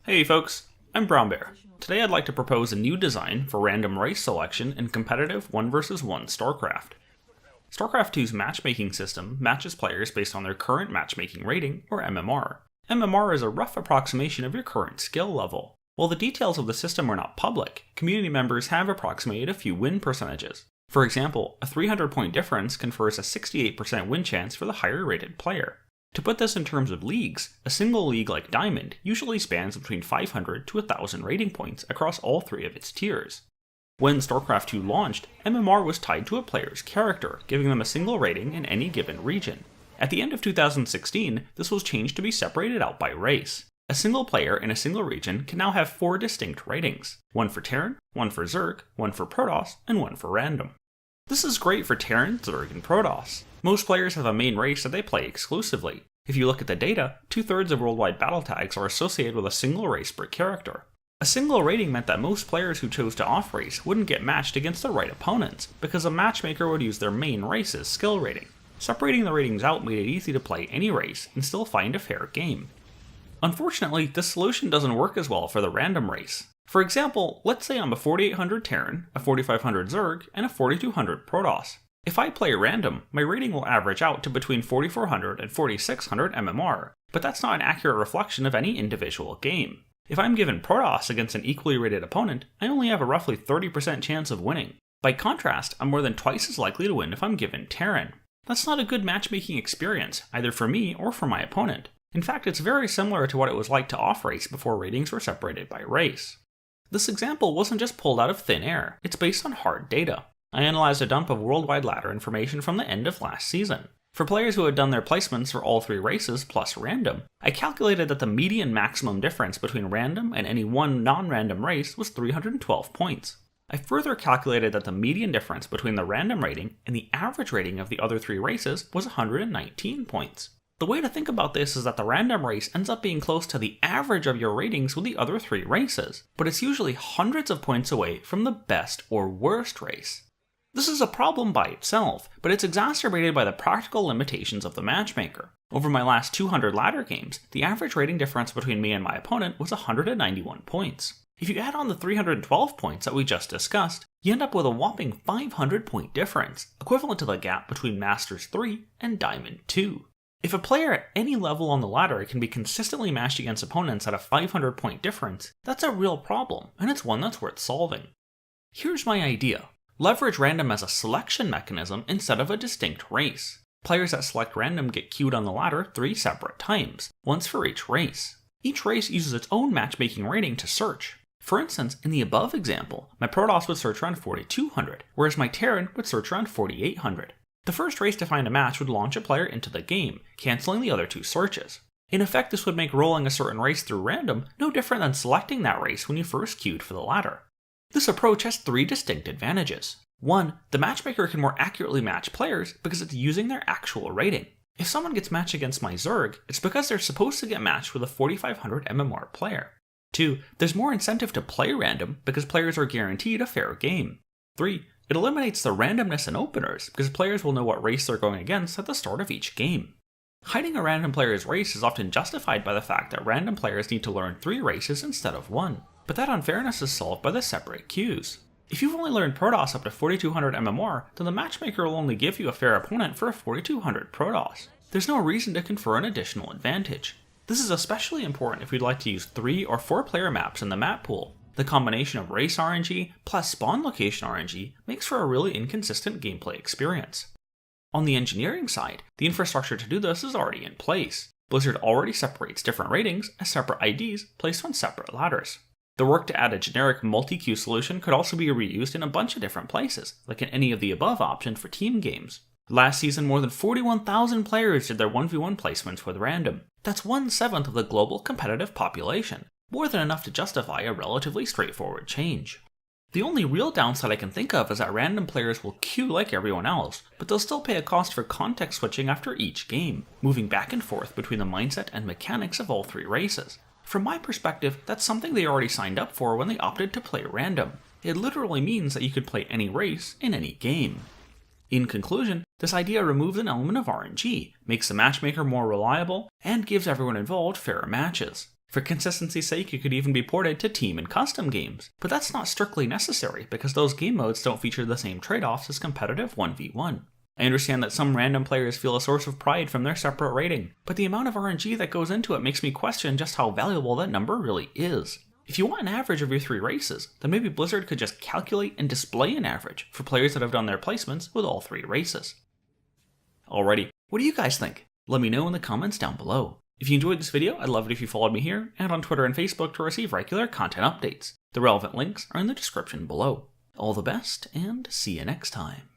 Hey folks, I'm Brown Bear. Today I'd like to propose a new design for random race selection in competitive 1 vs 1 StarCraft. StarCraft 2's matchmaking system matches players based on their current matchmaking rating, or MMR. MMR is a rough approximation of your current skill level. While the details of the system are not public, community members have approximated a few win percentages. For example, a 300-point difference confers a 68% win chance for the higher rated player. To put this in terms of leagues, a single league like Diamond usually spans between 500 to 1000 rating points across all three of its tiers. When StarCraft 2 launched, MMR was tied to a player's character, giving them a single rating in any given region. At the end of 2016, this was changed to be separated out by race. A single player in a single region can now have 4 distinct ratings, one for Terran, one for Zerg, one for Protoss, and one for Random. This is great for Terran, Zerg, and Protoss. Most players have a main race that they play exclusively. If you look at the data, 2/3 of worldwide battle tags are associated with a single race per character. A single rating meant that most players who chose to off-race wouldn't get matched against the right opponents, because a matchmaker would use their main race's skill rating. Separating the ratings out made it easy to play any race and still find a fair game. Unfortunately, this solution doesn't work as well for the random race. For example, let's say I'm a 4800 Terran, a 4500 Zerg, and a 4200 Protoss. If I play random, my rating will average out to between 4400 and 4600 MMR, but that's not an accurate reflection of any individual game. If I'm given Protoss against an equally rated opponent, I only have a roughly 30% chance of winning. By contrast, I'm more than twice as likely to win if I'm given Terran. That's not a good matchmaking experience, either for me or for my opponent. In fact, it's very similar to what it was like to off-race before ratings were separated by race. This example wasn't just pulled out of thin air, it's based on hard data. I analyzed a dump of worldwide ladder information from the end of last season. For players who had done their placements for all 3 races plus random, I calculated that the median maximum difference between random and any one non-random race was 312 points. I further calculated that the median difference between the random rating and the average rating of the other 3 races was 119 points. The way to think about this is that the random race ends up being close to the average of your ratings with the other 3 races, but it's usually hundreds of points away from the best or worst race. This is a problem by itself, but it's exacerbated by the practical limitations of the matchmaker. Over my last 200 ladder games, the average rating difference between me and my opponent was 191 points. If you add on the 312 points that we just discussed, you end up with a whopping 500-point difference, equivalent to the gap between Masters 3 and Diamond 2. If a player at any level on the ladder can be consistently matched against opponents at a 500-point difference, that's a real problem, and it's one that's worth solving. Here's my idea. Leverage random as a selection mechanism instead of a distinct race. Players that select random get queued on the ladder 3 separate times, once for each race. Each race uses its own matchmaking rating to search. For instance, in the above example, my Protoss would search around 4200, whereas my Terran would search around 4800. The first race to find a match would launch a player into the game, cancelling the other 2 searches. In effect, this would make rolling a certain race through random no different than selecting that race when you first queued for the ladder. This approach has 3 distinct advantages. 1. The matchmaker can more accurately match players because it's using their actual rating. If someone gets matched against my Zerg, it's because they're supposed to get matched with a 4500 MMR player. 2. There's more incentive to play random because players are guaranteed a fair game. 3. It eliminates the randomness in openers because players will know what race they're going against at the start of each game. Hiding a random player's race is often justified by the fact that random players need to learn 3 races instead of 1. But that unfairness is solved by the separate queues. If you've only learned Protoss up to 4200 MMR, then the matchmaker will only give you a fair opponent for a 4200 Protoss. There's no reason to confer an additional advantage. This is especially important if you'd like to use 3 or 4 player maps in the map pool. The combination of race RNG plus spawn location RNG makes for a really inconsistent gameplay experience. On the engineering side, the infrastructure to do this is already in place. Blizzard already separates different ratings as separate IDs placed on separate ladders. The work to add a generic multi-queue solution could also be reused in a bunch of different places, like in any of the above option for team games. Last season, more than 41,000 players did their 1v1 placements with random. That's 1/7 of the global competitive population, more than enough to justify a relatively straightforward change. The only real downside I can think of is that random players will queue like everyone else, but they'll still pay a cost for context switching after each game, moving back and forth between the mindset and mechanics of all 3 races. From my perspective, that's something they already signed up for when they opted to play random. It literally means that you could play any race in any game. In conclusion, this idea removes an element of RNG, makes the matchmaker more reliable, and gives everyone involved fairer matches. For consistency's sake, it could even be ported to team and custom games, but that's not strictly necessary because those game modes don't feature the same trade-offs as competitive 1v1. I understand that some random players feel a source of pride from their separate rating, but the amount of RNG that goes into it makes me question just how valuable that number really is. If you want an average of your 3 races, then maybe Blizzard could just calculate and display an average for players that have done their placements with all 3 races. Alrighty, what do you guys think? Let me know in the comments down below. If you enjoyed this video, I'd love it if you followed me here and on Twitter and Facebook to receive regular content updates. The relevant links are in the description below. All the best, and see you next time.